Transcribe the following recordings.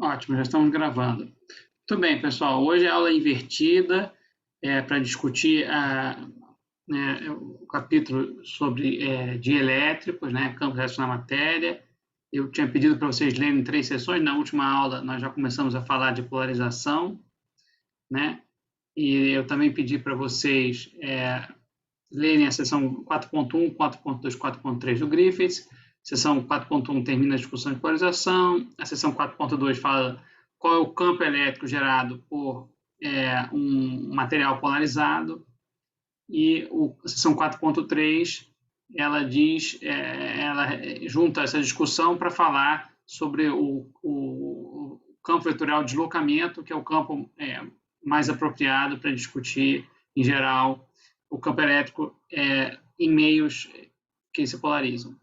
Ótimo, já estamos gravando. Muito bem, pessoal. Hoje é aula invertida para discutir o capítulo sobre dielétricos, campos elétricos na matéria. Eu tinha pedido para vocês lerem 3 sessões. Na última aula, nós já começamos a falar de polarização, né? E eu também pedi para vocês lerem a seção 4.1, 4.2, 4.3 do Griffiths. Seção 4.1 termina a discussão de polarização. A seção 4.2 fala qual é o campo elétrico gerado por um material polarizado. E a seção 4.3 ela junta essa discussão para falar sobre o campo vetorial de deslocamento, que é o campo mais apropriado para discutir, em geral, o campo elétrico em meios que se polarizam.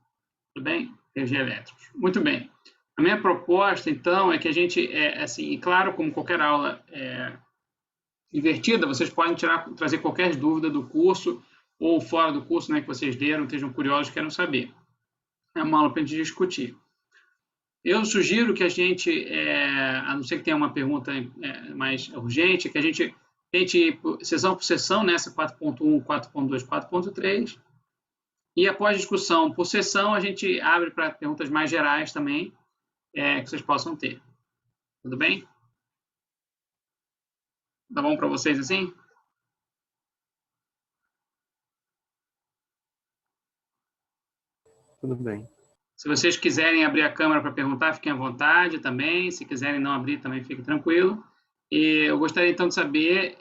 Tudo bem? Meios elétricos. Muito bem. A minha proposta, então, é que a gente, claro, como qualquer aula invertida, vocês podem trazer qualquer dúvida do curso ou fora do curso, que vocês leram, estejam curiosos, queiram saber. É uma aula para a gente discutir. Eu sugiro que a gente, a não ser que tenha uma pergunta mais urgente, que a gente tente ir sessão por sessão, nessa 4.1, 4.2, 4.3, e após a discussão por sessão, a gente abre para perguntas mais gerais também, que vocês possam ter. Tudo bem? Tá bom para vocês assim? Tudo bem. Se vocês quiserem abrir a câmera para perguntar, fiquem à vontade também. Se quiserem não abrir, também fique tranquilo. E eu gostaria, então, de saber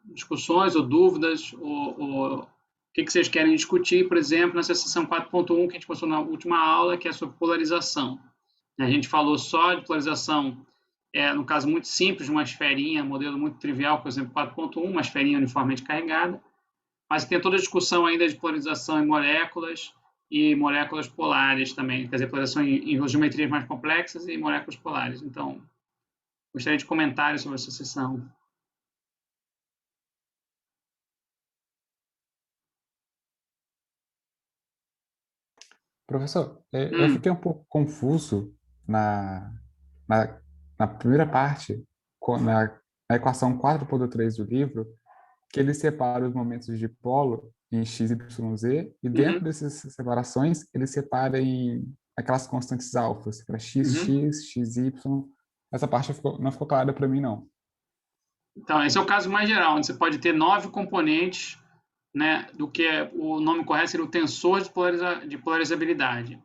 discussões ou dúvidas, ou o que vocês querem discutir, por exemplo, nessa seção 4.1 que a gente passou na última aula, que é sobre polarização. A gente falou só de polarização, no caso muito simples, uma esferinha, um modelo muito trivial, por exemplo, 4.1, uma esferinha uniformemente carregada, mas tem toda a discussão ainda de polarização em moléculas e moléculas polares também, quer dizer, polarização em geometrias mais complexas e moléculas polares. Então, gostaria de comentários sobre essa seção. Professor, eu fiquei um pouco confuso na, na, na primeira parte, na equação 4.3 do livro, que ele separa os momentos de polo em x, y, z, e dentro dessas separações, ele separa em aquelas constantes alfas, para x, x, y. Essa parte não ficou clara para mim, não. Então, esse é o caso mais geral, onde você pode ter 9 componentes, do que o nome correto seria o tensor de polarizabilidade.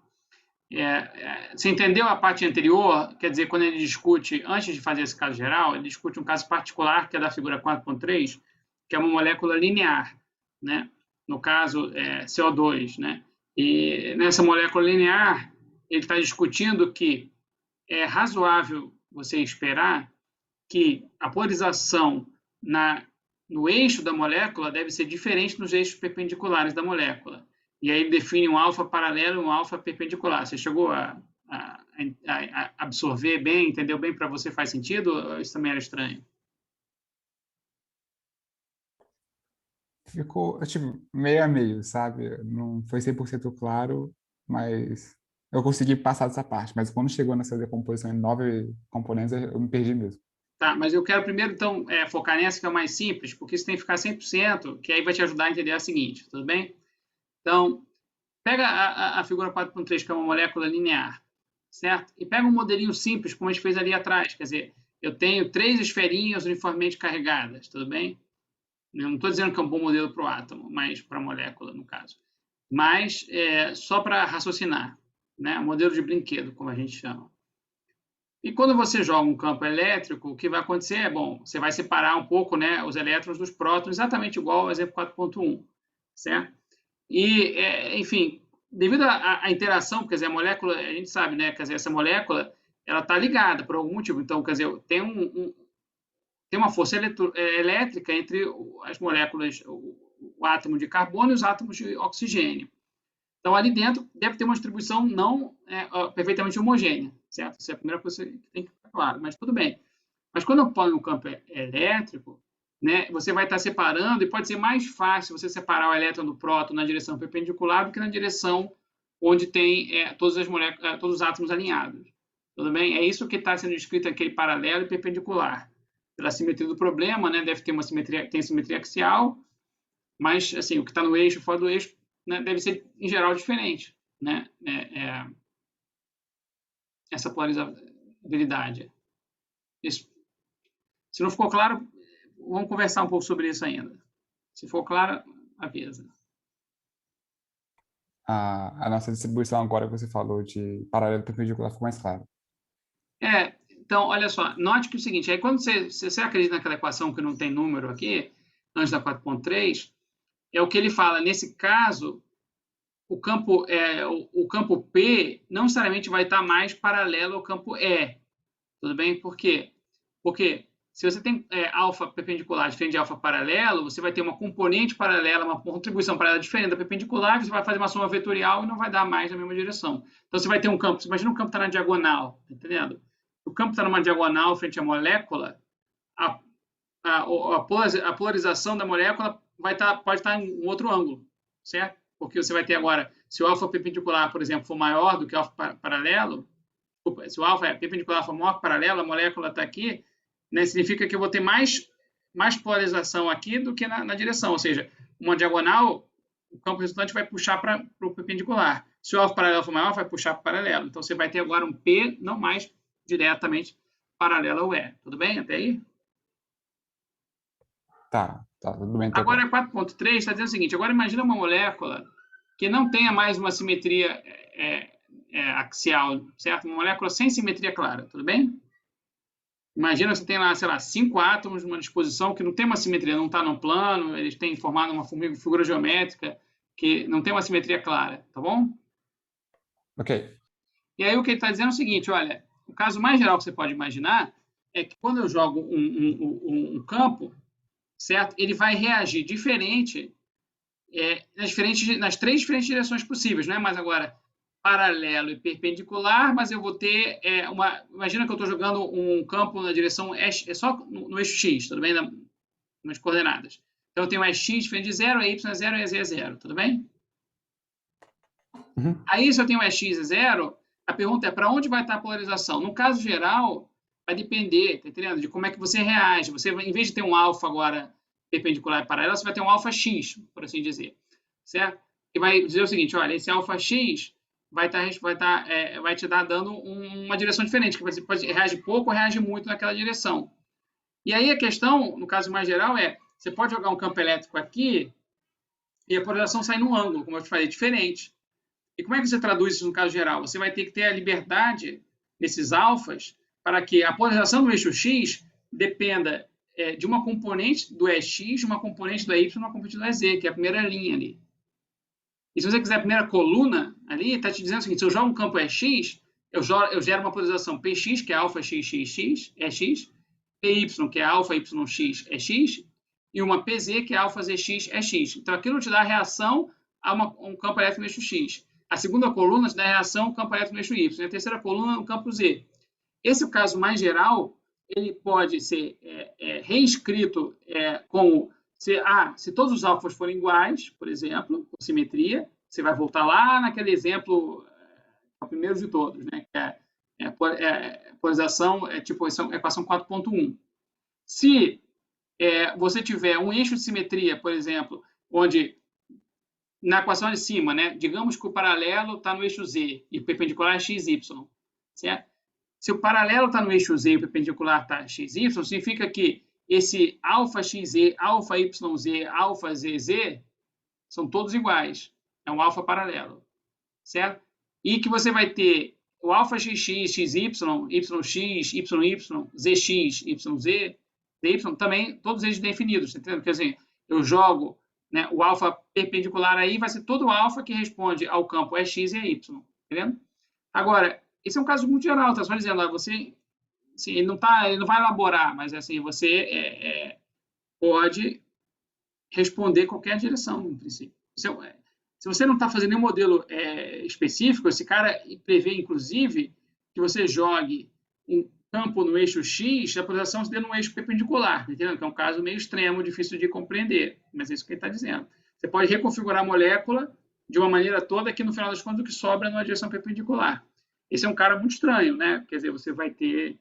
Você entendeu a parte anterior? Quer dizer, quando ele discute, antes de fazer esse caso geral, ele discute um caso particular, que é da figura 4.3, que é uma molécula linear, no caso, CO2. E nessa molécula linear, ele está discutindo que é razoável você esperar que a polarização no eixo da molécula deve ser diferente nos eixos perpendiculares da molécula. E aí ele define um alfa paralelo e um alfa perpendicular. Você chegou a absorver bem, entendeu bem? Para você faz sentido? Ou isso também era estranho? Ficou, tipo, meio a meio, sabe? Não foi 100% claro, mas eu consegui passar dessa parte. Mas quando chegou nessa decomposição em 9 componentes, eu me perdi mesmo. Tá, mas eu quero primeiro, então, focar nessa que é o mais simples, porque isso tem que ficar 100%, que aí vai te ajudar a entender a seguinte, tudo bem? Então, pega a figura 4.3, que é uma molécula linear, certo? E pega um modelinho simples, como a gente fez ali atrás, quer dizer, eu tenho 3 esferinhas uniformemente carregadas, tudo bem? Eu não estou dizendo que é um bom modelo para o átomo, mas para a molécula, no caso. Mas só para raciocinar, um modelo de brinquedo, como a gente chama. E quando você joga um campo elétrico, o que vai acontecer é, você vai separar um pouco os elétrons dos prótons, exatamente igual ao exemplo 4.1, certo? E, enfim, devido à interação, quer dizer, a molécula, a gente sabe, quer dizer, essa molécula, ela está ligada por algum motivo. Então, quer dizer, tem uma força elétrica entre as moléculas, o átomo de carbono e os átomos de oxigênio. Então, ali dentro deve ter uma distribuição não perfeitamente homogênea, certo? Essa é a primeira coisa que tem que ficar claro, mas tudo bem. Mas quando eu ponho um campo elétrico, você vai estar separando, e pode ser mais fácil você separar o elétron do próton na direção perpendicular do que na direção onde tem todas as moléculas, todos os átomos alinhados, Tudo bem? É isso que está sendo descrito aquele paralelo e perpendicular. Pela simetria do problema, né, deve ter uma simetria, tem simetria axial, mas assim, o que está no eixo, fora do eixo, né, deve ser, em geral, diferente, né? Essa polarizabilidade. Isso. Se não ficou claro, vamos conversar um pouco sobre isso ainda. Se for claro, avisa. A nossa distribuição agora que você falou de paralelo e perpendicular ficou mais claro. Então, olha só, note que é o seguinte, aí quando você acredita naquela equação que não tem número aqui, antes da 4.3, é o que ele fala, nesse caso, o campo P não necessariamente vai estar mais paralelo ao campo E. Tudo bem? Por quê? Porque se você tem alfa perpendicular diferente de alfa paralelo, você vai ter uma componente paralela, uma contribuição paralela diferente da perpendicular, você vai fazer uma soma vetorial e não vai dar mais na mesma direção. Então, você vai ter um campo, você imagina um campo está na diagonal, tá entendendo? O campo está numa diagonal frente à molécula, a polarização da molécula pode estar em um outro ângulo, certo? Porque você vai ter agora, se o alfa perpendicular, por exemplo, for maior do que o alfa paralelo, se o alfa perpendicular for maior que o paralelo, a molécula está aqui, né, significa que eu vou ter mais polarização aqui do que na direção, ou seja, uma diagonal, o campo resultante vai puxar para o perpendicular. Se o alfa paralelo for maior, vai puxar para o paralelo. Então, você vai ter agora um P não mais diretamente paralelo ao E. Tudo bem até aí? Tá, tudo bem até Agora, agora. a 4.3 está dizendo o seguinte, agora imagina uma molécula que não tenha mais uma simetria axial, certo? Uma molécula sem simetria clara, tudo bem? Imagina que você tem lá, sei lá, 5 átomos numa disposição que não tem uma simetria, não está no plano, eles têm formado uma figura geométrica que não tem uma simetria clara, tá bom? Ok. E aí o que ele está dizendo é o seguinte, olha, o caso mais geral que você pode imaginar é que quando eu jogo um campo, certo? Ele vai reagir diferente nas 3 diferentes direções possíveis, não é mais agora paralelo e perpendicular, mas eu vou ter imagina que eu estou jogando um campo na direção só no eixo x, tudo bem? Nas coordenadas. Então eu tenho x diferente de 0, y é 0 e z é 0, tudo bem? Uhum. Aí se eu tenho x é 0, a pergunta é para onde vai estar a polarização? No caso geral, vai depender, tá entendendo? De como é que você reage. Você, em vez de ter um alfa agora perpendicular e paralelo, você vai ter um alfa x, por assim dizer, certo? E vai dizer o seguinte, olha, esse alfa x vai te dar dando uma direção diferente, que você pode reage pouco ou reage muito naquela direção. E aí a questão, no caso mais geral, você pode jogar um campo elétrico aqui e a polarização sai num ângulo, como eu te falei, diferente. E como é que você traduz isso no caso geral? Você vai ter que ter a liberdade nesses alfas para que a polarização do eixo x dependa de uma componente do EX, uma componente do EY e uma componente do EZ, que é a primeira linha ali. E se você quiser a primeira coluna ali, está te dizendo o seguinte, se eu jogo um campo EX, eu gero uma polarização PX, que é alfa XXX, é X, PY, que é alfa YX, é X, e uma PZ, que é alfa ZX, é X. Então, aquilo te dá a reação a um campo elétrico no eixo X. A segunda coluna te dá a reação ao campo elétrico no eixo Y. E a terceira coluna, no campo Z. Esse é o caso mais geral, ele pode ser reescrito como se todos os alfas forem iguais, por exemplo, por simetria, você vai voltar lá naquele exemplo, o primeiro de todos, né, que a polarização tipo a equação 4.1. Se você tiver um eixo de simetria, por exemplo, onde na equação de cima, né, digamos que o paralelo está no eixo Z e o perpendicular é XY, certo? Se o paralelo está no eixo Z e o perpendicular está XY, significa que esse alfa XZ, alfa YZ, alfa ZZ são todos iguais. É um alfa paralelo, certo? E que você vai ter o alfa XX, XY, YX, YY, ZX, YZ, ZY, também todos eles definidos, entendeu? Quer dizer, eu jogo, né, o alfa perpendicular aí, vai ser todo o alfa que responde ao campo EX e EY, entendeu? Agora, esse é um caso muito geral, tá só dizendo, você, assim, ele não vai elaborar, mas assim, você pode responder qualquer direção, no princípio. Se você não está fazendo nenhum modelo específico, esse cara prevê, inclusive, que você jogue um campo no eixo X, a polarização se dê num eixo perpendicular, entendeu? Que é um caso meio extremo, difícil de compreender, mas é isso que ele está dizendo. Você pode reconfigurar a molécula de uma maneira toda que, no final das contas, o que sobra é numa direção perpendicular. esse é um cara muito estranho, né? Quer dizer, você vai ter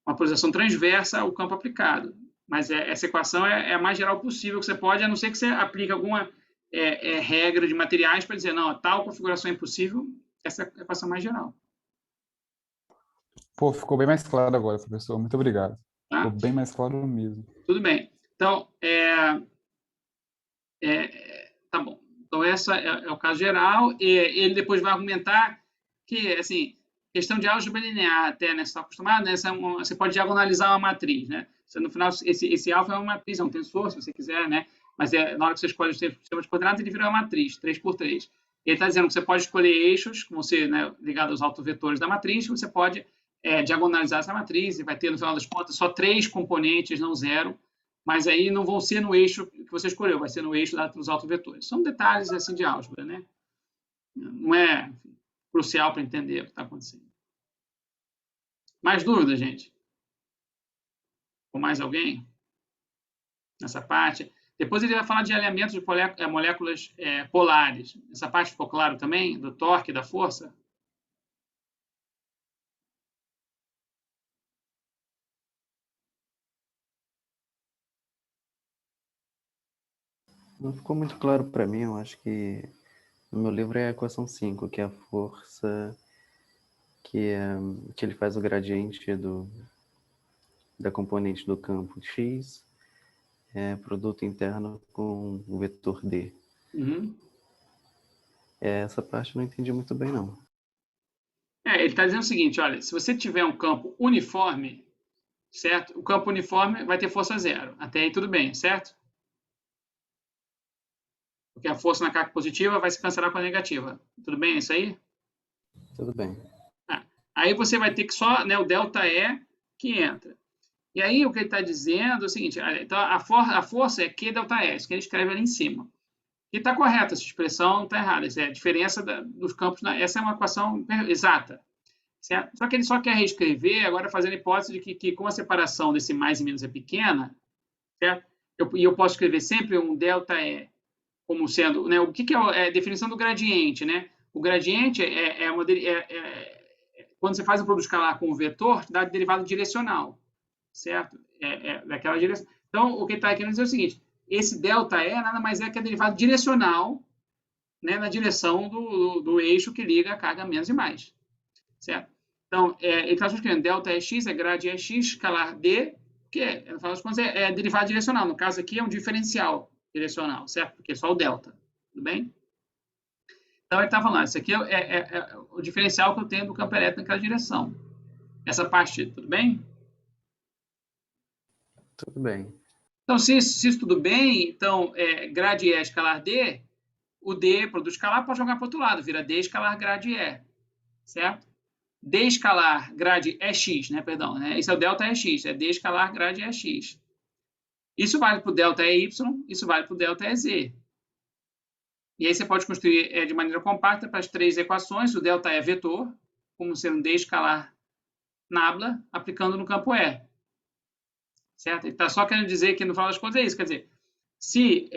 uma polarização transversa ao campo aplicado. Mas essa equação é a mais geral possível que você pode, a não ser que você aplique alguma regra de materiais para dizer, não, tal configuração é impossível, essa é a equação mais geral. Pô, ficou bem mais claro agora, professor. Muito obrigado. Tá? Ficou bem mais claro mesmo. Tudo bem. Então, tá bom. Então, esse é o caso geral. E ele depois vai argumentar que, assim, questão de álgebra linear, até, né? Você está acostumado, né? Você pode diagonalizar uma matriz, né? Você, no final, esse alfa é uma matriz, é um tensor, se você quiser, né? Mas na hora que você escolhe o sistema de coordenadas, ele vira uma matriz, 3x3. Ele está dizendo que você pode escolher eixos, que vão ser, né, ligados aos autovetores da matriz, que você pode diagonalizar essa matriz, e vai ter, no final das contas, só 3 componentes, não 0, mas aí não vão ser no eixo que você escolheu, vai ser no eixo dos autovetores. São detalhes assim de álgebra, né? Não é crucial para entender o que está acontecendo. Mais dúvidas, gente? Ou mais alguém? Nessa parte? Depois ele vai falar de alinhamento de moléculas polares. Essa parte ficou claro também? Do torque, da força? Não ficou muito claro para mim, eu acho que no meu livro é a equação 5, que é a força que ele faz o gradiente da componente do campo X, produto interno com o vetor D. Uhum. Essa parte eu não entendi muito bem, não. Ele está dizendo o seguinte, olha, se você tiver um campo uniforme, certo? O campo uniforme vai ter força zero. Até aí tudo bem, certo? Porque a força na carga positiva vai se cancelar com a negativa. Tudo bem isso aí? Tudo bem. Aí você vai ter que só, né, o delta E que entra. E aí o que ele está dizendo é o seguinte, então a força é Q delta E, isso que ele escreve ali em cima. E está correta, essa expressão não está errada. Isso é a diferença dos campos. Essa é uma equação exata. Certo? Só que ele só quer reescrever, agora fazendo a hipótese de que com a separação desse mais e menos é pequena, certo? Eu posso escrever sempre um ΔE como sendo, né, o que é a definição do gradiente, né? O gradiente quando você faz o produto escalar com o vetor, dá derivada direcional, certo? Daquela direção. Então, o que está querendo dizer é o seguinte, esse ΔE nada mais é que a derivada direcional, né, na direção do eixo que liga a carga menos e mais, certo? Então, ele está escrevendo delta EX é grade EX escalar D, que, no final das contas, é derivada direcional. No caso aqui, é um diferencial direcional, certo? Porque é só o delta, tudo bem? Então, ele está falando, isso aqui é o diferencial que eu tenho do campo elétrico naquela direção. Essa parte, tudo bem? Tudo bem. Então, se isso tudo bem, então, grade E escalar D, o D, produto escalar, pode jogar para o outro lado, vira D escalar grade E, certo? D escalar grade EX, né? Perdão, né? Esse é o delta EX, é D escalar grade EX. Isso vale para o delta EY, isso vale para o delta EZ. E aí você pode construir de maneira compacta para as 3 equações, o delta E vetor, como sendo D escalar nabla, aplicando no campo E. Certo? Ele está só querendo dizer que, no final das contas, é isso. Quer dizer, se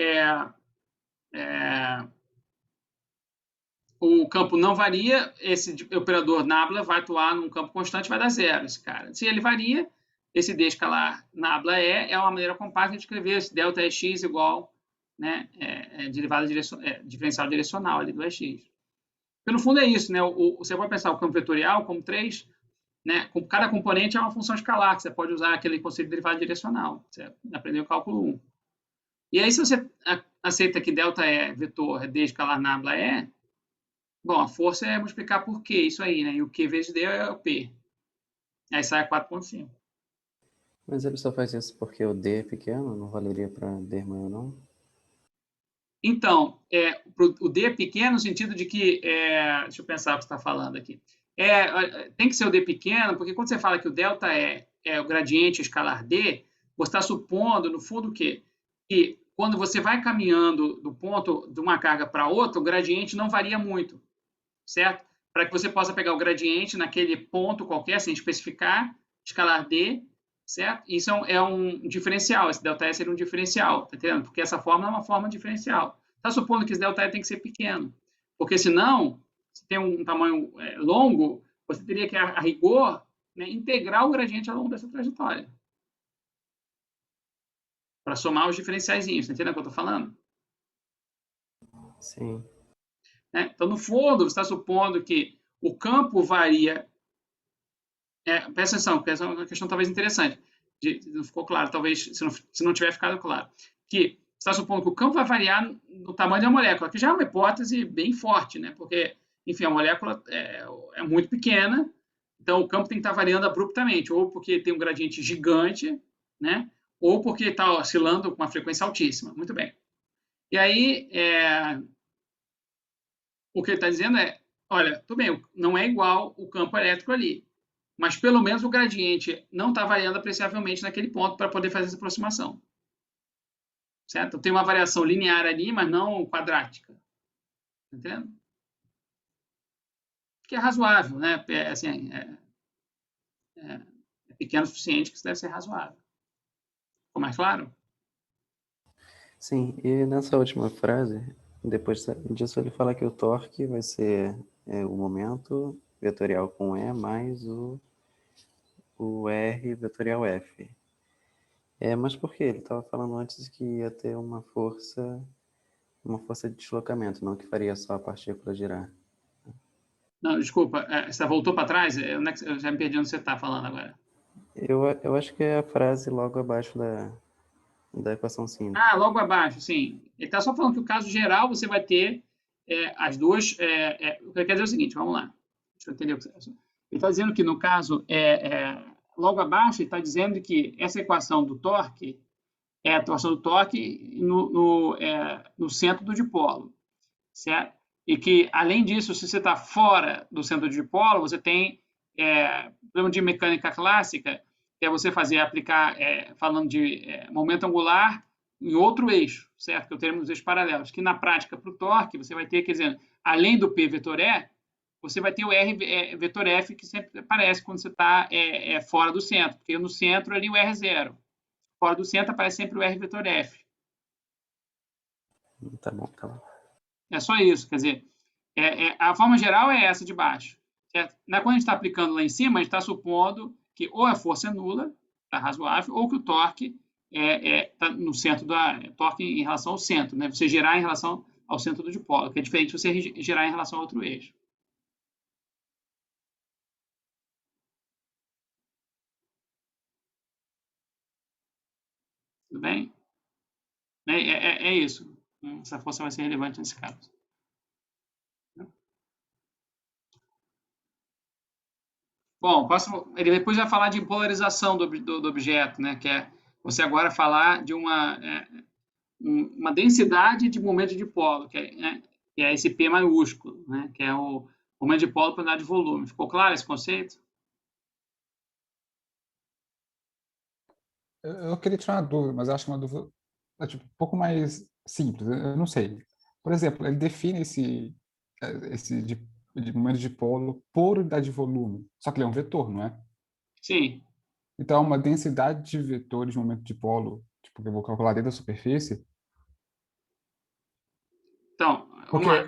o campo não varia, esse operador nabla vai atuar num campo constante, vai dar zero, esse cara. Se ele varia, esse D escalar nabla é uma maneira compacta de escrever esse delta EX igual, né, diferencial direcional ali do EX. Porque, no fundo, é isso, né? Você pode pensar o campo vetorial como 3, né? Cada componente é uma função escalar, que você pode usar aquele conceito de derivada direcional. Você aprendeu o cálculo 1. E aí, se você aceita que delta E vetor é D escalar nabla é, bom, a força é multiplicar por Q, isso aí, né? E o Q vezes D é o P. Aí sai 4,5. Mas ele só faz isso porque o D é pequeno? Não valeria para D maior, não? Então, o D é pequeno no sentido de que... deixa eu pensar o que você está falando aqui. Tem que ser o D pequeno, porque quando você fala que o delta é o gradiente escalar D, você está supondo, no fundo, que quando você vai caminhando do ponto de uma carga para outra, o gradiente não varia muito, certo? Para que você possa pegar o gradiente naquele ponto qualquer, sem especificar, escalar D, certo? Isso é um diferencial, esse ΔE seria um diferencial, tá entendendo? Porque essa fórmula é uma forma diferencial. Está supondo que esse ΔE tem que ser pequeno, porque senão se tem um tamanho longo, você teria que, a rigor, né, integrar o gradiente ao longo dessa trajetória. Para somar os diferenciaizinhos. Está entendendo o que eu estou falando? Sim. Né? Então, no fundo, você está supondo que o campo varia. Presta atenção, porque essa é uma questão talvez interessante. Não ficou claro, talvez, se não tiver ficado claro. Que você está supondo que o campo vai variar no tamanho da molécula, que já é uma hipótese bem forte, né? Porque, enfim, a molécula é muito pequena, então o campo tem que estar variando abruptamente, ou porque tem um gradiente gigante, né? Ou porque está oscilando com uma frequência altíssima. Muito bem. E aí, o que ele está dizendo é, olha, tudo bem, não é igual o campo elétrico ali, mas pelo menos o gradiente não está variando apreciavelmente naquele ponto para poder fazer essa aproximação. Certo? Tem uma variação linear ali, mas não quadrática. Tá entendendo? Que é razoável, né? É pequeno o suficiente que isso deve ser razoável. Ficou mais claro? Sim, e nessa última frase, depois disso ele fala que o torque vai ser o momento vetorial com E mais o R vetorial F. Mas por quê? Ele estava falando antes que ia ter uma força de deslocamento, não que faria só a partícula girar. Não, desculpa, você voltou para trás? Eu já me perdi onde você está falando agora. Eu acho que é a frase logo abaixo da equação 5. Logo abaixo, sim. Ele está só falando que o caso geral você vai ter as duas. O que quer dizer é o seguinte, vamos lá. Deixa eu entender o que você. Ele está dizendo que, no caso, logo abaixo, ele está dizendo que essa equação do torque é a equação do torque no centro do dipolo, certo? E que, além disso, se você está fora do centro do dipolo, você tem problema de mecânica clássica, que é você aplicar, falando de momento angular em outro eixo, certo? Que é o termo dos eixos paralelos, que na prática, para o torque, você vai ter, quer dizer, além do P vetor E, você vai ter o R vetor F, que sempre aparece quando você está fora do centro, porque no centro ali o R é zero. Fora do centro aparece sempre o R vetor F. Tá bom, tá bom. É só isso, quer dizer, a forma geral é essa de baixo. Certo? Quando a gente está aplicando lá em cima, a gente está supondo que ou a força é nula, está razoável, ou que o torque está no centro torque em relação ao centro, né? Você girar em relação ao centro do dipolo, que é diferente de você girar em relação a outro eixo. Tudo bem? É isso. Essa força vai ser relevante nesse caso. Bom, ele depois vai falar de polarização do objeto, né? Que é você agora falar de uma densidade de momento de dipolo, que é esse P maiúsculo, né? Que é o momento de dipolo por unidade de volume. Ficou claro esse conceito? Eu queria tirar uma dúvida, mas eu acho uma dúvida tipo, um pouco mais simples. Eu não sei. Por exemplo, ele define esse de momento de dipolo por unidade de volume. Só que ele é um vetor, não é? Sim. Então, uma densidade de vetores de momento de dipolo, tipo, que eu vou calcular dentro da superfície. Então, vamos lá.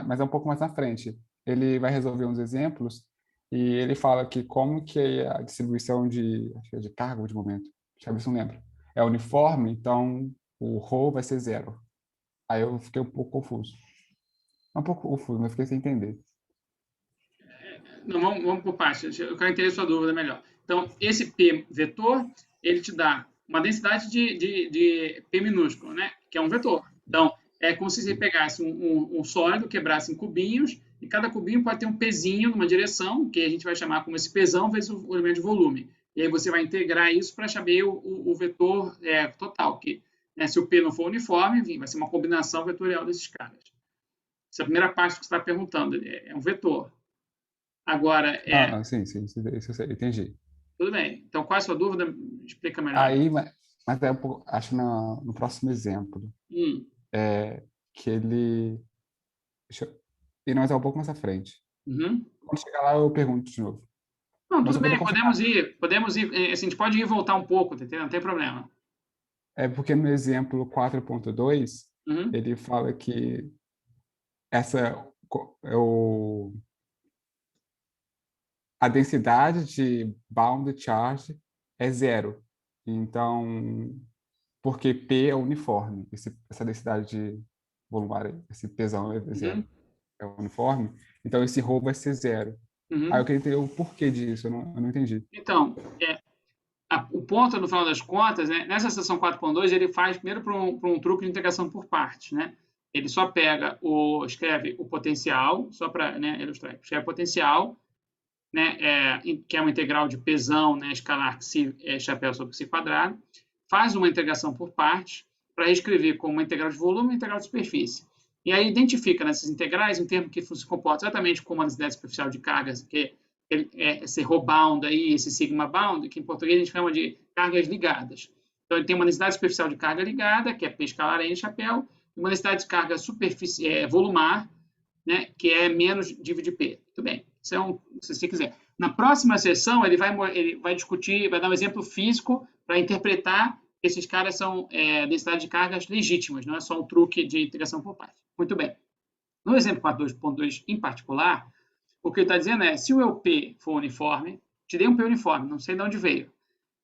Mas é um pouco mais na frente. Ele vai resolver uns exemplos e ele fala que como que é a distribuição acho que é de carga ou de momento. Deixa eu ver se eu não lembro. É uniforme, então o ρ vai ser zero. Aí eu fiquei um pouco confuso. Um pouco confuso, mas fiquei sem entender. Não, vamos por partes. Eu quero entender sua dúvida melhor. Então, esse P vetor, ele te dá uma densidade de P minúsculo, né? Que é um vetor. Então, é como se você pegasse um sólido, quebrasse em cubinhos, e cada cubinho pode ter um pezinho numa direção, que a gente vai chamar como esse pesão vezes o elemento de volume. E aí você vai integrar isso para saber o vetor total, que se o P não for uniforme, enfim, vai ser uma combinação vetorial desses caras. Essa é a primeira parte que você está perguntando. É um vetor. Agora, Sim, isso eu sei, entendi. tudo bem. Então, qual é a sua dúvida? Explica melhor. Aí, mas é acho no próximo exemplo, que ele... E nós é um pouco mais à frente. Uhum. Quando chegar lá, eu pergunto de novo. Não, tudo bem, podemos ir. Assim, a gente pode ir e voltar um pouco, tá entendendo? Não tem problema. É porque no exemplo 4.2, Uhum. ele fala que a densidade de bound charge é zero. Então, porque P é uniforme, essa densidade de volumária, esse Pzão é zero, é uniforme, então esse ρ vai ser zero. Aí eu queria entender o porquê disso, eu não entendi. Então, o ponto, no final das contas, né, nessa seção 4.2, ele faz primeiro para um truque de integração por partes, né? Ele só pega escreve o potencial, só para, né, ilustrar, escreve o potencial, né, que é uma integral de Pzão, né, escalar psi, chapéu sobre psi quadrado, faz uma integração por partes para reescrever como uma integral de volume e uma integral de superfície. E aí identifica nessas integrais um termo que se comporta exatamente como a densidade superficial de cargas, que é esse ρ bound aí, esse sigma bound, que em português a gente chama de cargas ligadas. Então, ele tem uma densidade superficial de carga ligada, que é P escalar N chapéu, e uma densidade de carga volumar, né, que é menos dividido P. Muito bem. Isso é se você quiser. Na próxima sessão, ele vai discutir, vai dar um exemplo físico para interpretar que esses caras são densidade de cargas legítimas, não é só um truque de integração por partes. Muito bem. No exemplo 4.2.2 em particular, o que ele está dizendo é, se o meu P for uniforme, te dei um P uniforme, não sei de onde veio.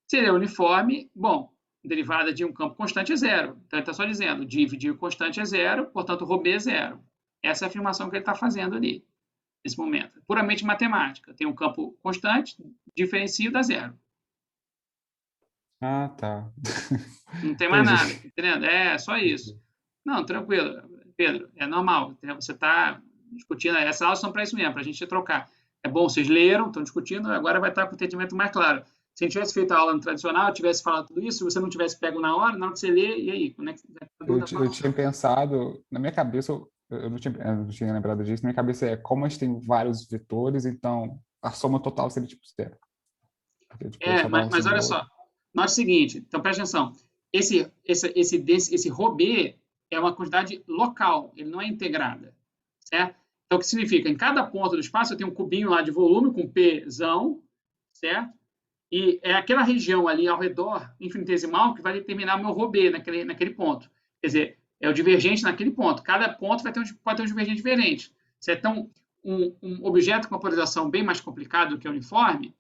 Se ele é uniforme, bom, derivada de um campo constante é zero. Então, ele está só dizendo, dividir o constante é zero, portanto, ρB é zero. Essa é a afirmação que ele está fazendo ali, nesse momento. Puramente matemática. Tem um campo constante, diferencio dá zero. Ah, tá. Não tem mais nada, entendendo? É só isso. Não, tranquilo, Pedro, é normal. Você está discutindo, essas aulas são para isso mesmo, para a gente trocar. É bom, vocês leram, estão discutindo, agora vai estar com o entendimento mais claro. Se a gente tivesse feito a aula no tradicional, tivesse falado tudo isso, se você não tivesse pego na hora que você lê, e aí? Como é que eu tinha pensado, na minha cabeça, eu não tinha lembrado disso, na minha cabeça é como a gente tem vários vetores, então a soma total seria tipo zero. Porque, tipo, mas olha só, note o seguinte, então presta atenção, esse ρB é uma quantidade local, ele não é integrada, certo? Então, o que significa? Em cada ponto do espaço eu tenho um cubinho lá de volume com Pzão, certo? E é aquela região ali ao redor, infinitesimal, que vai determinar o meu ρB naquele ponto. Quer dizer, é o divergente naquele ponto. Cada ponto pode ter um divergente diferente. Então, um objeto com uma polarização bem mais complicado do que o uniforme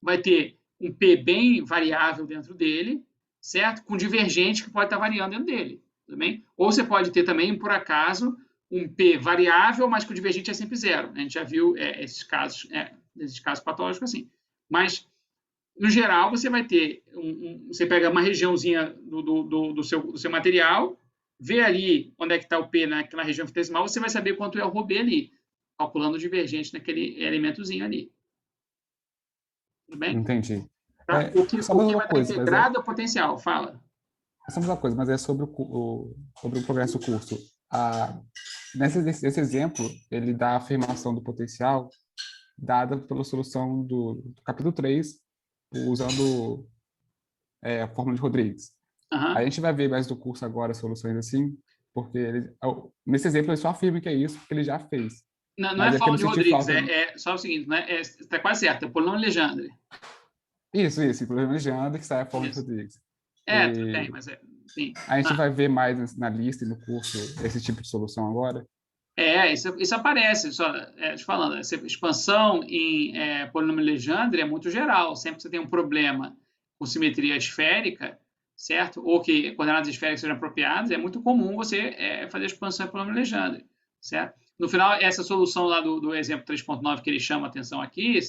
vai ter um P bem variável dentro dele, certo? Com divergente que pode estar variando dentro dele. Tudo bem? Ou você pode ter também, por acaso, um P variável, mas que o divergente é sempre zero. A gente já viu esses casos patológicos assim. Mas, no geral, você vai ter você pega uma regiãozinha do seu material, vê ali onde é que está o P naquela região infinitesimal, você vai saber quanto é o ρB ali, calculando o divergente naquele elementozinho ali. Tudo bem? Entendi. Tá? O que vai estar integrado é o potencial. Fala. Essa é a mesma coisa, mas é sobre o progresso do curso. Nesse exemplo, ele dá a afirmação do potencial dada pela solução do capítulo 3, usando a fórmula de Rodrigues. A gente vai ver mais do curso agora soluções assim, porque nesse exemplo ele só afirma que é isso, porque ele já fez. Não é fórmula de Rodrigues, é só o seguinte, está quase certo, é polinômio Legendre. Isso, polinômio Legendre, que sai a fórmula de Rodrigues. Tudo bem, mas sim. A gente vai ver mais na lista e no curso esse tipo de solução agora? Isso aparece, te falando, essa expansão em polinômio Legendre é muito geral. Sempre que você tem um problema com simetria esférica, certo? Ou que coordenadas esféricas sejam apropriadas, é muito comum você fazer expansão em polinômio Legendre, certo? No final, essa solução lá do exemplo 3.9 que ele chama a atenção aqui,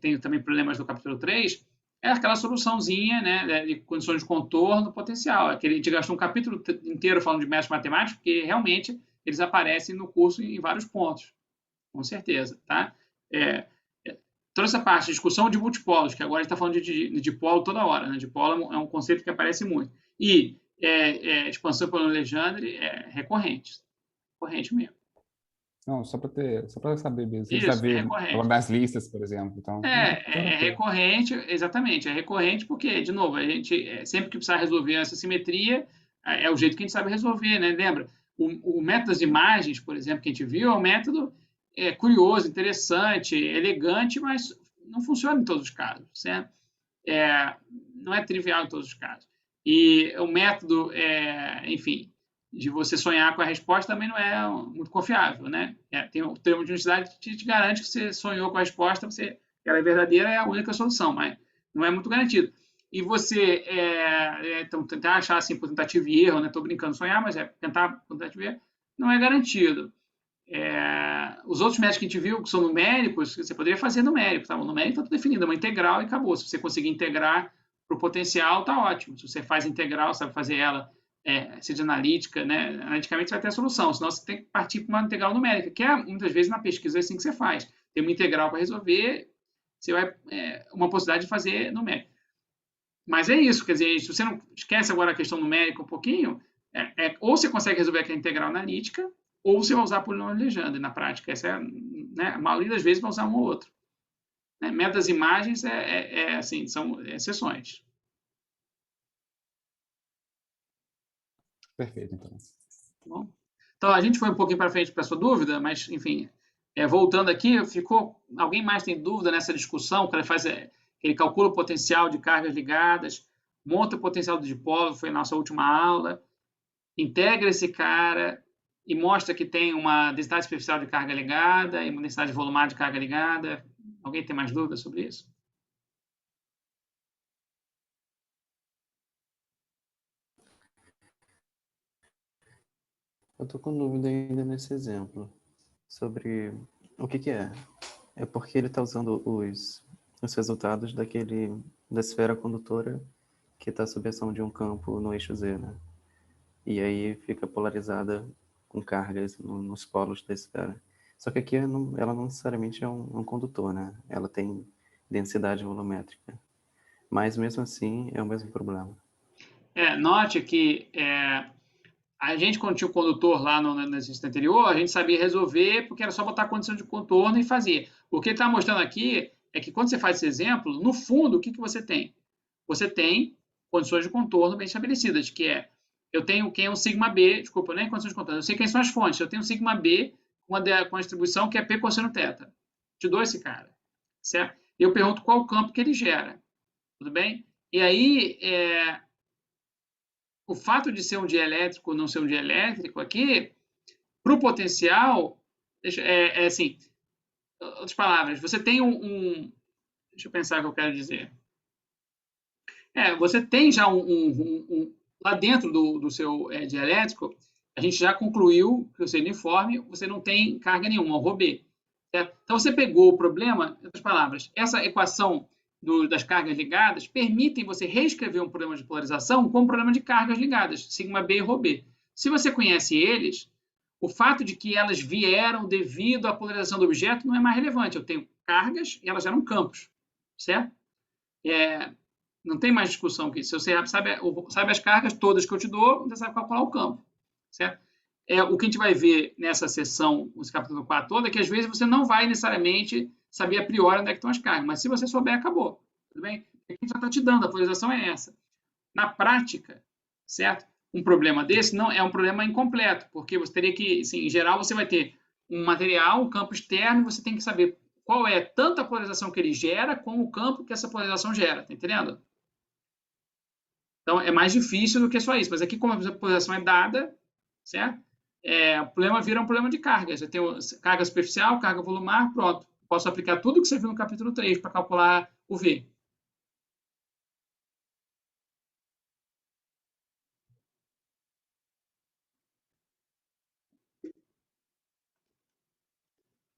tem também problemas do capítulo 3, é aquela soluçãozinha, né, de condições de contorno potencial. A gente gastou um capítulo inteiro falando de métodos matemáticos, porque realmente eles aparecem no curso em vários pontos, com certeza, tá? Toda essa parte de discussão de multipolos, que agora a gente está falando de dipolo toda hora, né? Dipolo é um conceito que aparece muito. E expansão pelo Legendre é recorrente mesmo. Não, só para saber mesmo. Isso, já vê recorrente. das listas, por exemplo. Então, é recorrente, exatamente. É recorrente porque, de novo, a gente sempre que precisar resolver essa simetria, é o jeito que a gente sabe resolver, né? Lembra? O método das imagens, por exemplo, que a gente viu, é um método curioso, interessante, elegante, mas não funciona em todos os casos, certo? Não é trivial em todos os casos. E o método, enfim, de você sonhar com a resposta também não é muito confiável, né? Tem o termo de unicidade que te garante que você sonhou com a resposta, ela é verdadeira, é a única solução, mas não é muito garantido. E você então, tentar achar assim por tentativa e erro, né? Estou brincando sonhar, mas tentar por tentativa e erro, não é garantido. Os outros métodos que a gente viu, que são numéricos, você poderia fazer numérico, tá? O numérico está tudo definido, é uma integral e acabou. Se você conseguir integrar para o potencial, está ótimo. Se você faz integral, sabe fazer ela, seja analítica, né? Analiticamente você vai ter a solução, senão você tem que partir para uma integral numérica, que muitas vezes na pesquisa é assim que você faz. Tem uma integral para resolver, você vai uma possibilidade de fazer numérico. Mas é isso, quer dizer, se você não esquece agora a questão numérica um pouquinho, ou você consegue resolver aquela integral analítica, ou você vai usar polinômio de Legendre na prática. Né, a maioria das vezes vai usar um ou outro. Né? Método das imagens assim, são exceções. Perfeito, então. Bom, então, a gente foi um pouquinho para frente para a sua dúvida, mas, enfim, voltando aqui, alguém mais tem dúvida nessa discussão? Que ele calcula o potencial de cargas ligadas, monta o potencial do dipolo, foi a nossa última aula, integra esse cara e mostra que tem uma densidade superficial de carga ligada e uma densidade volumária de carga ligada. Alguém tem mais dúvidas sobre isso? Eu estou com dúvida ainda nesse exemplo sobre o que é. É porque ele está usando os resultados da esfera condutora que está sob ação de um campo no eixo Z, né? E aí fica polarizada com cargas nos polos da esfera. Só que aqui ela não necessariamente é um condutor, né? Ela tem densidade volumétrica. Mas mesmo assim é o mesmo problema. Note que a gente, quando tinha o condutor lá no exercício anterior, a gente sabia resolver porque era só botar a condição de contorno e fazer. O que ele está mostrando aqui é que quando você faz esse exemplo, no fundo, o que você tem? Você tem condições de contorno bem estabelecidas, que eu tenho quem é um sigma B, desculpa, nem condições de contorno, eu sei quem são as fontes, eu tenho um sigma B com a distribuição que é P cosseno θ. Te dou esse cara, certo? E eu pergunto qual o campo que ele gera, tudo bem? E aí, o fato de ser um dielétrico ou não ser um dielétrico aqui, para o potencial, assim, outras palavras, você tem deixa eu pensar o que eu quero dizer. Você tem já lá dentro do seu dielétrico, a gente já concluiu que o seu uniforme, você não tem carga nenhuma, o ρB. Certo? Então, você pegou o problema, em outras palavras, essa equação das cargas ligadas permitem você reescrever um problema de polarização com um problema de cargas ligadas, sigma B e ρB. Se você conhece eles, o fato de que elas vieram devido à polarização do objeto não é mais relevante. Eu tenho cargas e elas geram campos, certo? Não tem mais discussão que isso. Se você sabe as cargas todas que eu te dou, você sabe calcular o campo, certo? O que a gente vai ver nessa sessão, nesse capítulo 4 todo, é que às vezes você não vai necessariamente saber a priori onde é que estão as cargas, mas se você souber, acabou, tudo bem? A gente já está te dando, a polarização é essa. Na prática, certo? Um problema desse não é um problema incompleto, porque você teria que, assim, em geral, você vai ter um material, um campo externo, e você tem que saber qual é tanto a polarização que ele gera, como o campo que essa polarização gera, tá entendendo? Então, é mais difícil do que só isso, mas aqui, como a polarização é dada, certo? O problema vira um problema de cargas. Eu tenho carga superficial, carga volumar, pronto. Posso aplicar tudo que você viu no capítulo 3 para calcular o V.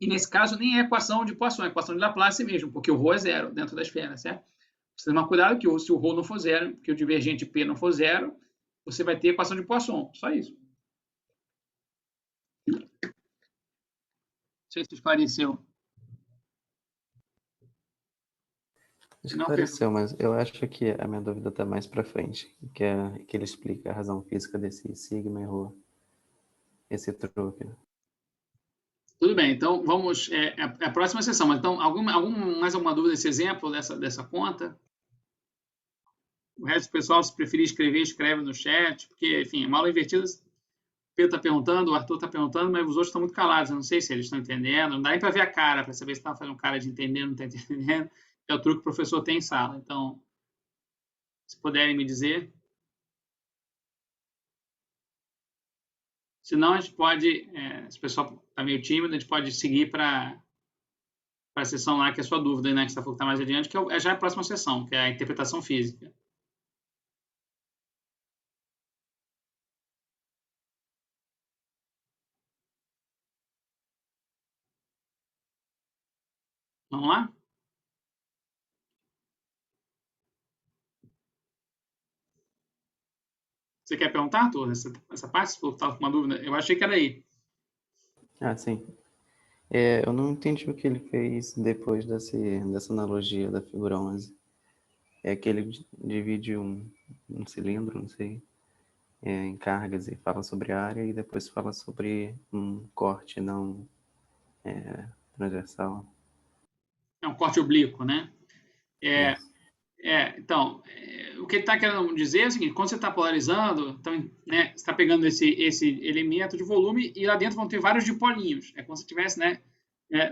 E nesse caso, nem é equação de Poisson, é equação de Laplace mesmo, porque o ρ é zero dentro da esfera, certo? Você tem que tomar cuidado que se o ρ não for zero, que o divergente P não for zero, você vai ter equação de Poisson. Só isso. Não sei se esclareceu. Esclareceu, mas eu acho que a minha dúvida está mais para frente, que ele explica a razão física desse sigma e ρ, esse truque. Tudo bem, então vamos a próxima sessão. Mas, então, mais alguma dúvida desse exemplo, dessa conta? O resto do pessoal, se preferir escrever, escreve no chat, porque, enfim, a aula invertida, o Pedro está perguntando, o Arthur está perguntando, mas os outros estão muito calados. Eu não sei se eles estão entendendo, não dá nem para ver a cara, para saber se está fazendo cara de entender ou não está entendendo. É o truque que o professor tem em sala. Então, se puderem me dizer. senão a gente pode, se o pessoal está meio tímido, a gente pode seguir para a sessão lá, que é a sua dúvida, né, que você está mais adiante, que é já a próxima sessão, que é a interpretação física. Vamos lá? Você quer perguntar, Arthur, essa parte? Se estava com uma dúvida? Eu achei que era aí. Ah, sim. Eu não entendi o que ele fez depois dessa analogia da figura 11. É que ele divide um cilindro, não sei, em cargas e fala sobre a área e depois fala sobre um corte não transversal. É um corte oblíquo, né? Isso. Então, o que ele está querendo dizer é o seguinte: quando você está polarizando, então, né, você está pegando esse elemento de volume e lá dentro vão ter vários dipolinhos. É como se tivesse, né,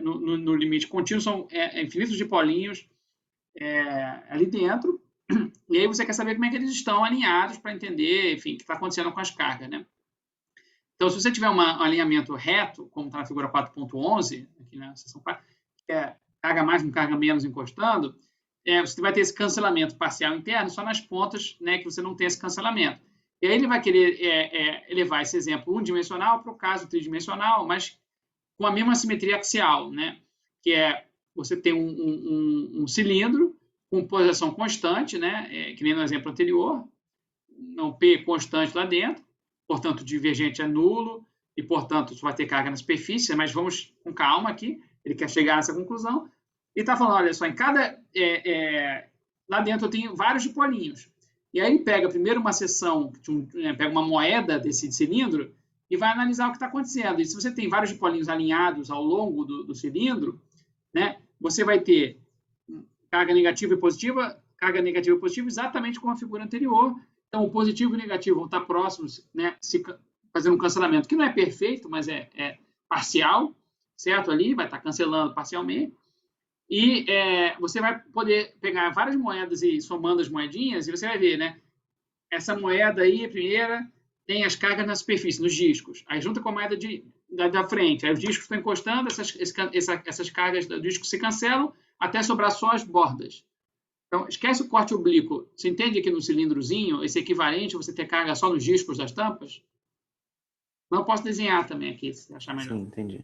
no limite contínuo, são infinitos dipolinhos ali dentro. E aí você quer saber como é que eles estão alinhados para entender, enfim, o que está acontecendo com as cargas, né? Então, se você tiver um alinhamento reto, como está na figura 4.11, aqui na seção 4, que é carga mais com carga menos encostando, você vai ter esse cancelamento parcial interno só nas pontas, né, que você não tem esse cancelamento. E aí ele vai querer elevar esse exemplo unidimensional para o caso tridimensional, mas com a mesma simetria axial, né? Que é você tem um cilindro com posição constante, né? Que nem no exemplo anterior, um P constante lá dentro, portanto, o divergente é nulo e, portanto, você vai ter carga na superfície, mas vamos com calma aqui, ele quer chegar nessa conclusão. E está falando, olha só, em cada... lá dentro eu tenho vários dipolinhos. E aí ele pega primeiro uma seção, pega uma moeda desse cilindro e vai analisar o que está acontecendo. E se você tem vários dipolinhos alinhados ao longo do cilindro, né, você vai ter carga negativa e positiva exatamente como a figura anterior. Então, o positivo e o negativo vão estar próximos, né, fazendo um cancelamento que não é perfeito, mas é parcial, certo? Ali vai estar cancelando parcialmente. E você vai poder pegar várias moedas e somando as moedinhas, e você vai ver, né? Essa moeda aí, a primeira, tem as cargas na superfície, nos discos. Aí junta com a moeda da frente. Aí os discos estão encostando, essas cargas do disco se cancelam, até sobrar só as bordas. Então, esquece o corte oblíquo. Você entende que no cilindrozinho, esse equivalente, você ter carga só nos discos das tampas? Não posso desenhar também aqui, se achar melhor. Sim, entendi.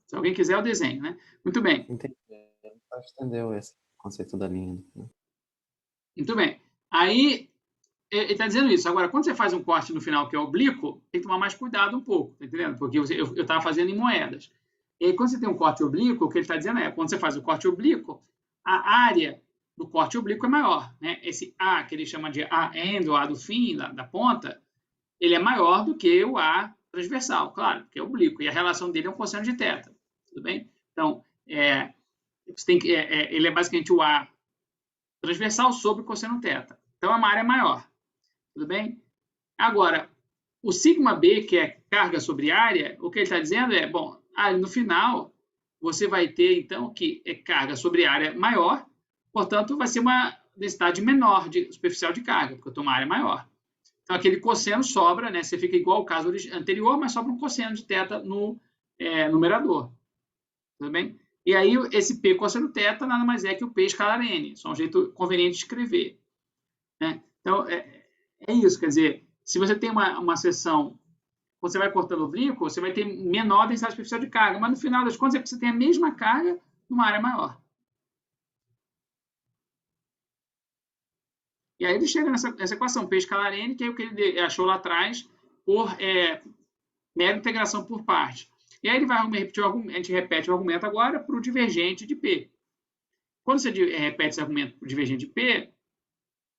Se alguém quiser, eu desenho, né? Muito bem. Entendi. Entendeu esse conceito da linha, né? Muito bem. Aí, ele está dizendo isso. Agora, quando você faz um corte no final que é oblíquo, tem que tomar mais cuidado um pouco, tá entendendo? Porque eu estava fazendo em moedas. E aí, quando você tem um corte oblíquo, o que ele está dizendo é, quando você faz o corte oblíquo, a área do corte oblíquo é maior, né? Esse A, que ele chama de A-end, ou A do fim, da ponta, ele é maior do que o A transversal, claro, porque é oblíquo. E a relação dele é um cosseno de θ, tudo bem? Então, ele é basicamente o A transversal sobre o cosseno θ. Então, é uma área maior. Tudo bem? Agora, o sigma B, que é carga sobre área, o que ele está dizendo é, bom, no final, você vai ter, então, que é carga sobre área maior, portanto, vai ser uma densidade menor superficial de carga, porque eu tenho uma área maior. Então, aquele cosseno sobra, né? Você fica igual ao caso anterior, mas sobra um cosseno de θ no numerador. Tudo bem? E aí, esse P cosseno θ nada mais é que o P escalar N. Só um jeito conveniente de escrever. Né? Então, é isso. Quer dizer, se você tem uma seção, você vai cortando oblíquo, você vai ter menor densidade superficial de carga. Mas, no final das contas, é que você tem a mesma carga numa área maior. E aí ele chega nessa equação, P escalar N, que é o que ele achou lá atrás, por mera integração por parte. E aí ele vai repetir a gente repete o argumento agora para o divergente de P. Quando você repete esse argumento para o divergente de P,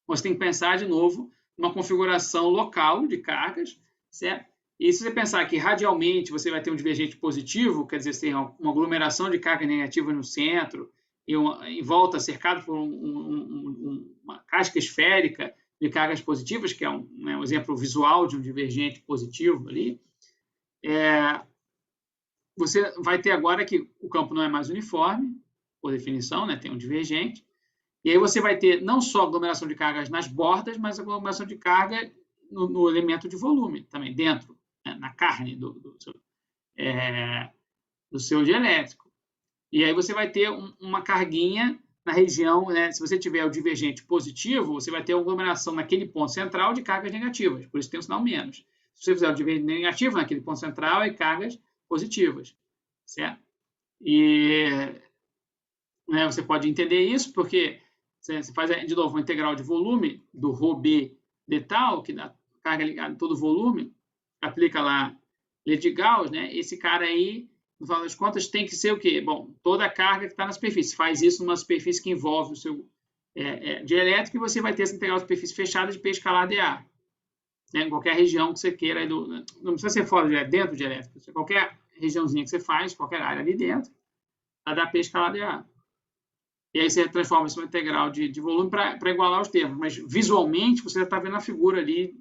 você tem que pensar de novo numa configuração local de cargas, certo? E se você pensar que radialmente você vai ter um divergente positivo, quer dizer, você tem uma aglomeração de carga negativa no centro, e em volta cercado por uma casca esférica de cargas positivas, que é um exemplo visual de um divergente positivo ali, você vai ter agora que o campo não é mais uniforme, por definição, né? Tem um divergente, e aí você vai ter não só aglomeração de cargas nas bordas, mas aglomeração de carga no elemento de volume também, dentro, né, na carne do seu dielétrico. E aí você vai ter uma carguinha na região, né? Se você tiver o divergente positivo, você vai ter uma aglomeração naquele ponto central de cargas negativas, por isso tem um sinal menos. Se você fizer o divergente negativo naquele ponto central, é cargas positivas, certo? E, né, você pode entender isso porque você faz, de novo, uma integral de volume do ρB de tal, que dá carga ligada em todo o volume, aplica lá lei de Gauss, né? Esse cara aí, no final das contas, tem que ser o quê? Bom, toda a carga que está na superfície. Faz isso numa superfície que envolve o seu dielétrico e você vai ter essa integral de superfície fechada de P escalar dA. Né? Em qualquer região que você queira, não precisa ser fora, dentro do dielétrico. Qualquer regiãozinha que você faz, qualquer área ali dentro, vai dar P escalar dA. E aí você transforma isso em uma integral de volume para igualar os termos. Mas visualmente você já está vendo a figura ali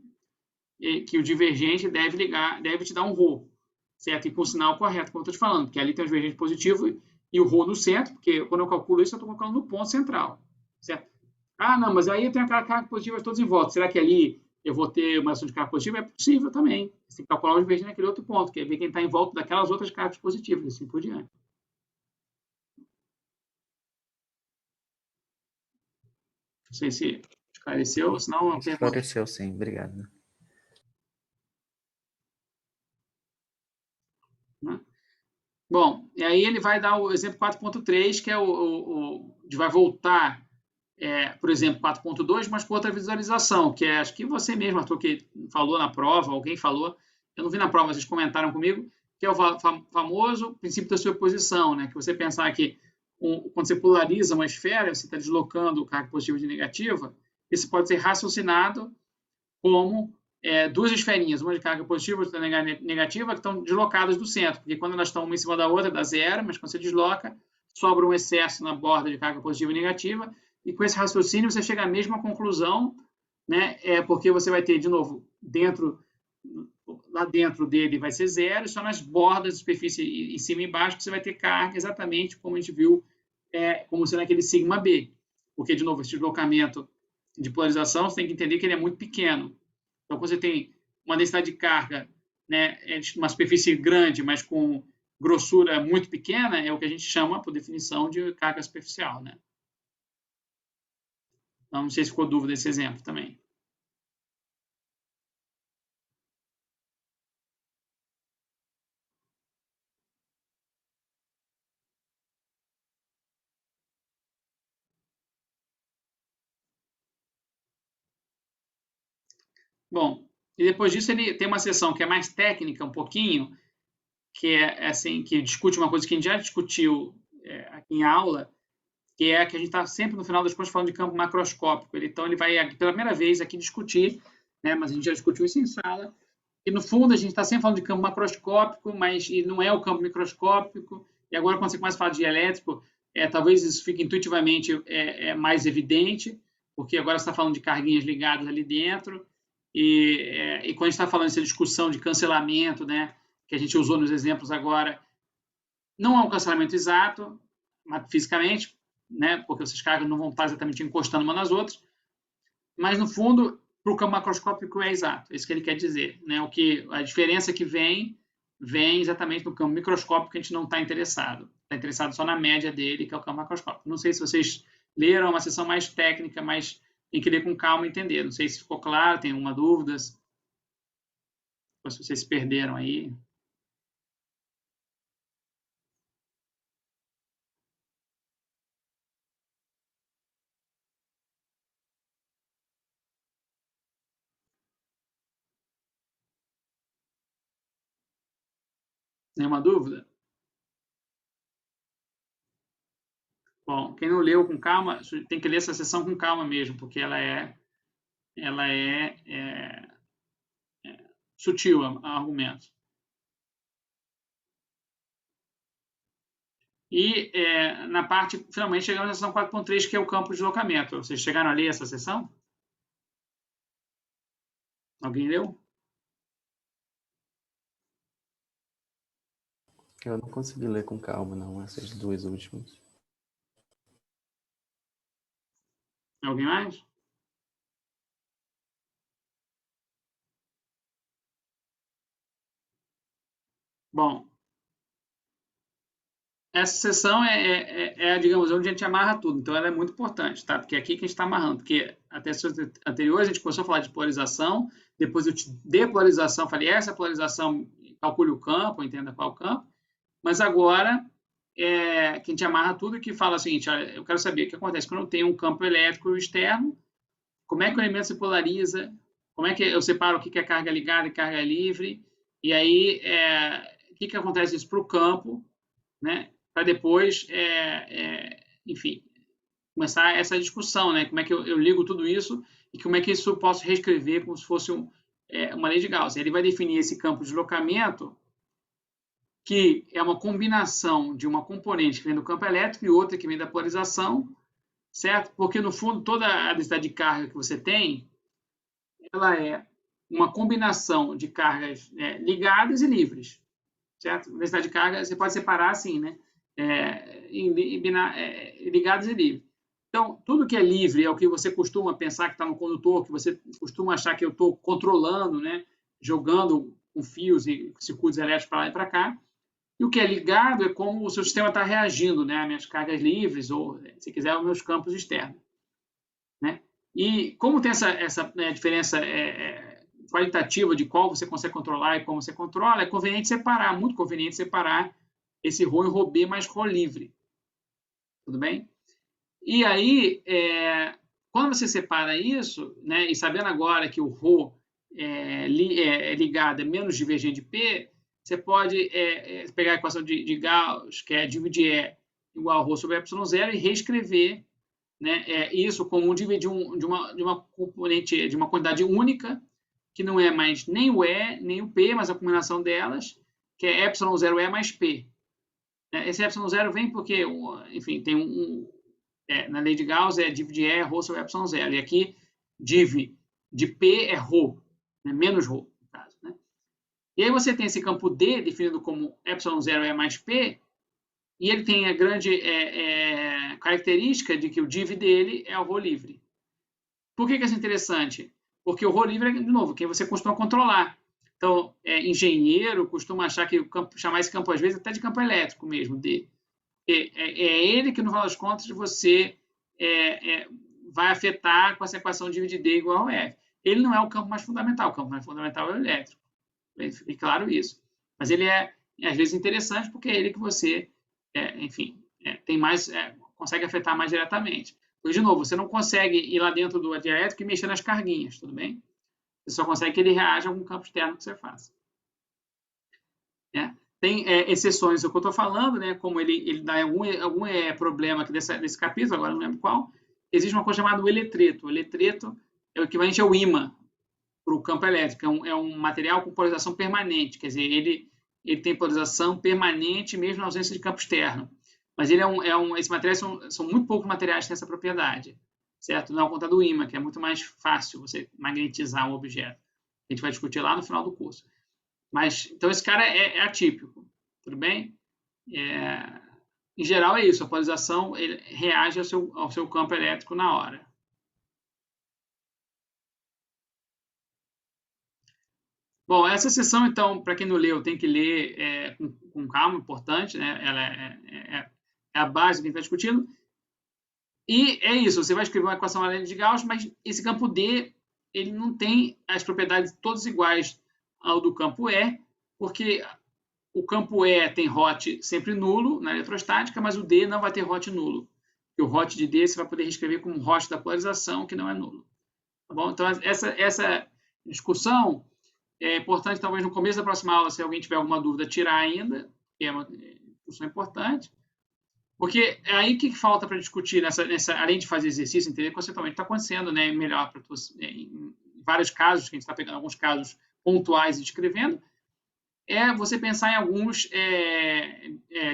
que o divergente deve te dar um ρ, certo? E com o sinal correto, como eu estou te falando, porque ali tem o divergente positivo e o ρ no centro, porque quando eu calculo isso, eu estou colocando no ponto central, certo? Ah, não, mas aí eu tenho aquela carga positiva todas em volta. Será que ali eu vou ter uma ação de carga positiva? É possível também. Você tem que calcular o divergente naquele outro ponto, que é ver quem está em volta daquelas outras cargas positivas, assim por diante. Não sei se esclareceu, senão eu pergunto. Esclareceu, sim. Obrigado. Né? Bom, e aí ele vai dar o exemplo 4.3, que é vai voltar, por exemplo, 4.2, mas com outra visualização, que é, acho que você mesmo, Arthur, que falou na prova, alguém falou, eu não vi na prova, vocês comentaram comigo, que é o famoso princípio da superposição, né? Que você pensar que quando você polariza uma esfera, você está deslocando o carga positiva de negativa, isso pode ser raciocinado como duas esferinhas, uma de carga positiva e outra negativa, que estão deslocadas do centro, porque quando elas estão uma em cima da outra, dá zero, mas quando você desloca, sobra um excesso na borda de carga positiva e negativa, e com esse raciocínio você chega à mesma conclusão, né? Porque você vai ter, de novo, lá dentro dele vai ser zero, só nas bordas de superfície em cima e embaixo que você vai ter carga, exatamente como a gente viu, como sendo aquele sigma B. Porque, de novo, esse deslocamento de polarização, você tem que entender que ele é muito pequeno. Então, quando você tem uma densidade de carga, né, uma superfície grande, mas com grossura muito pequena, é o que a gente chama, por definição, de carga superficial. Né? Então, não sei se ficou dúvida desse exemplo também. Bom, e depois disso ele tem uma seção que é mais técnica um pouquinho, que é assim, que discute uma coisa que a gente já discutiu aqui em aula, que é que a gente está sempre no final das contas falando de campo macroscópico. Então ele vai pela primeira vez aqui discutir, né, mas a gente já discutiu isso em sala, e no fundo a gente está sempre falando de campo macroscópico, mas e não é o campo microscópico. E agora quando você começa a falar de elétrico, talvez isso fique intuitivamente mais evidente, porque agora você está falando de carguinhas ligadas ali dentro. E quando a gente está falando dessa discussão de cancelamento, né, que a gente usou nos exemplos agora, não é um cancelamento exato, fisicamente, né, porque essas cargas não vão estar exatamente encostando uma nas outras, mas no fundo, para o campo macroscópico é exato, é isso que ele quer dizer. Né? A diferença que vem exatamente no campo microscópico que a gente não está interessado. Está interessado só na média dele, que é o campo macroscópico. Não sei se vocês leram, é uma sessão mais técnica, mas tem que ler com calma e entender. Não sei se ficou claro, tem alguma dúvida, se vocês se perderam aí. Nenhuma dúvida? Bom, quem não leu com calma, tem que ler essa sessão com calma mesmo, porque ela é sutil a argumentos. E na parte, finalmente, chegamos na sessão 4.3, que é o campo de deslocamento. Vocês chegaram a ler essa sessão? Alguém leu? Eu não consegui ler com calma, não, essas duas últimas. Alguém mais? Bom, essa seção digamos, onde a gente amarra tudo. Então, ela é muito importante, tá? Porque é aqui que a gente está amarrando. Porque até sessões anteriores a gente começou a falar de polarização, depois eu te dei polarização, falei, essa polarização, calcule o campo, entenda qual é o campo. Mas agora, que a gente amarra tudo e que fala o seguinte, olha, eu quero saber o que acontece quando eu tenho um campo elétrico externo, como é que o elemento se polariza, como é que eu separo o que é carga ligada e carga livre, e aí, o que acontece isso para o campo, né? Para depois, enfim, começar essa discussão, né? Como é que eu ligo tudo isso e como é que isso eu posso reescrever como se fosse uma lei de Gauss. Ele vai definir esse campo de deslocamento, que é uma combinação de uma componente que vem do campo elétrico e outra que vem da polarização, certo? Porque, no fundo, toda a densidade de carga que você tem, ela é uma combinação de cargas ligadas e livres, certo? A densidade de carga você pode separar assim, né? Ligados e livres. Então, tudo que é livre é o que você costuma pensar que está no condutor, que você costuma achar que eu estou controlando, né? Jogando com fios e circuitos elétricos para lá e para cá. E o que é ligado é como o seu sistema está reagindo, né? As minhas cargas livres, ou, se quiser, os meus campos externos. Né? E como tem essa diferença qualitativa de qual você consegue controlar e como você controla, é conveniente separar, muito conveniente separar esse ρ em ρB mais ρ livre. Tudo bem? E aí, quando você separa isso, né, e sabendo agora que o ρ ligado é menos divergente de P, você pode pegar a equação de Gauss, que é dividir E igual a ρ sobre ε0, e reescrever, né, isso como dividir de uma componente, de uma quantidade única, que não é mais nem o E, nem o P, mas a combinação delas, que é ε0E mais P. Esse ε0 vem porque, enfim, tem na lei de Gauss dividir E ρ sobre ε0, e aqui div de P é ρ, né, menos ρ, no caso. Né? E aí você tem esse campo D definido como ε0E mais P, e ele tem a grande característica de que o div dele é o ρ livre. Por que isso é interessante? Porque o ρ livre é, de novo, quem você costuma controlar. Então, engenheiro costuma achar que chamar esse campo, às vezes, até de campo elétrico mesmo, D. É ele que, no final das contas, você vai afetar com essa equação div de D igual a F. Ele não é o campo mais fundamental, o campo mais fundamental é o elétrico. É claro isso. Mas ele às vezes, interessante porque é ele que você, enfim, tem mais, consegue afetar mais diretamente. Porque, de novo, você não consegue ir lá dentro do dielétrico e mexer nas carguinhas, tudo bem? Você só consegue que ele reaja a algum campo externo que você faça. Tem exceções ao que eu estou falando, né? Como ele dá algum problema aqui desse capítulo, agora não lembro qual. Existe uma coisa chamada o eletreto. O eletreto é o equivalente ao ímã para o campo elétrico. É um material com polarização permanente, quer dizer, ele tem polarização permanente mesmo na ausência de campo externo. Mas ele esses materiais são muito poucos materiais que têm essa propriedade, certo? Não é ao contrário do ímã, que é muito mais fácil você magnetizar um objeto. A gente vai discutir lá no final do curso. Mas, então, esse cara é atípico, tudo bem? Em geral, é isso. A polarização ele reage ao seu campo elétrico na hora. Bom, essa seção, então, para quem não leu, tem que ler com calma, importante, né? Ela é a base que a gente está discutindo. E é isso, você vai escrever uma equação além de Gauss, mas esse campo D, ele não tem as propriedades todas iguais ao do campo E, porque o campo E tem hot sempre nulo na eletrostática, mas o D não vai ter hot nulo. E o hot de D você vai poder reescrever como hot da polarização, que não é nulo. Tá bom? Então, essa discussão é importante, talvez no começo da próxima aula, se alguém tiver alguma dúvida, tirar ainda, que é uma discussão importante. Porque é aí que falta para discutir, além de fazer exercício, entender conceitualmente o que está acontecendo, né, melhor para em vários casos, que a gente está pegando alguns casos pontuais e descrevendo, você pensar em alguns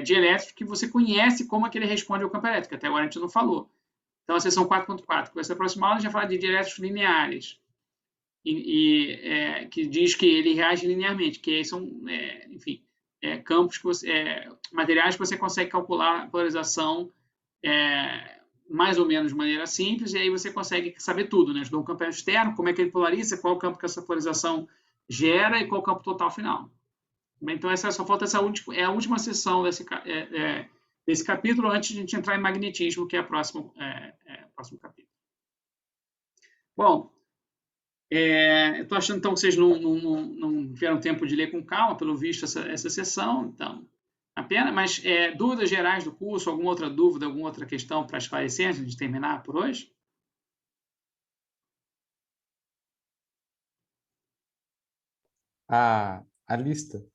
dielétricos que você conhece como é que ele responde ao campo elétrico, até agora a gente não falou. Então, a seção 4.4, que vai ser a próxima aula, a gente vai falar de dielétricos lineares, que diz que ele reage linearmente, que são, enfim, campos, materiais que você consegue calcular a polarização mais ou menos de maneira simples, e aí você consegue saber tudo, né? Estudou um campo externo, como é que ele polariza, qual campo que essa polarização gera e qual o campo total final. Então, só falta essa a última sessão desse capítulo antes de a gente entrar em magnetismo, que é o próximo capítulo. Bom, eu estou achando então que vocês não tiveram tempo de ler com calma, pelo visto, essa sessão, então, a pena, mas dúvidas gerais do curso, alguma outra dúvida, alguma outra questão para esclarecer antes de terminar por hoje? A lista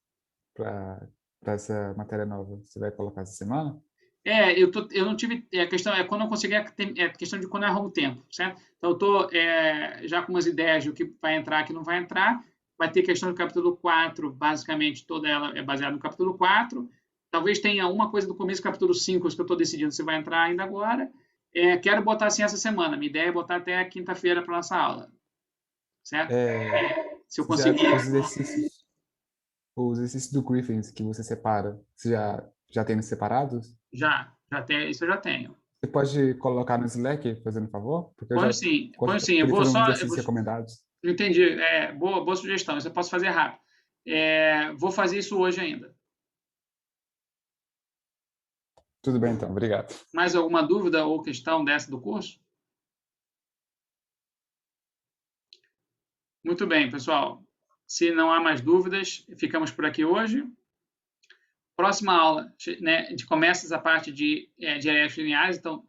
para essa matéria nova, você vai colocar essa semana? Eu não tive. A questão é quando eu conseguir. É questão de quando eu arrumo tempo, certo? Então, eu estou já com umas ideias do que vai entrar e que não vai entrar. Vai ter questão do capítulo 4, basicamente, toda ela é baseada no capítulo 4. Talvez tenha uma coisa do começo do capítulo 5, que eu estou decidindo se vai entrar ainda agora. Quero botar assim essa semana. Minha ideia é botar até quinta-feira para nossa aula, certo? Se eu conseguir. Os exercícios do Griffins que você separa, você já tem separados? Já tem, isso eu já tenho. Você pode colocar no Slack, fazendo favor? Porque eu Põe já sim. queria Eu vou fazer uns só. exercícios recomendados. Entendi. Boa sugestão. Isso eu posso fazer rápido. Vou fazer isso hoje ainda. Tudo bem, então. Obrigado. Mais alguma dúvida ou questão dessa do curso? Muito bem, pessoal. Se não há mais dúvidas, ficamos por aqui hoje. Próxima aula, né, a gente começa essa parte de arés lineares, então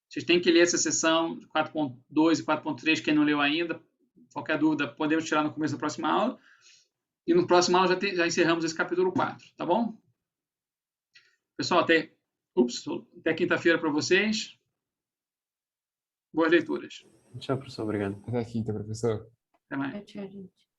vocês têm que ler essa sessão 4.2 e 4.3, quem não leu ainda. Qualquer dúvida, podemos tirar no começo da próxima aula. E no próximo aula já encerramos esse capítulo 4, tá bom? Pessoal, até quinta-feira para vocês. Boas leituras. Tchau, professor. Obrigado. Até quinta, professor. Até mais. Tchau, gente.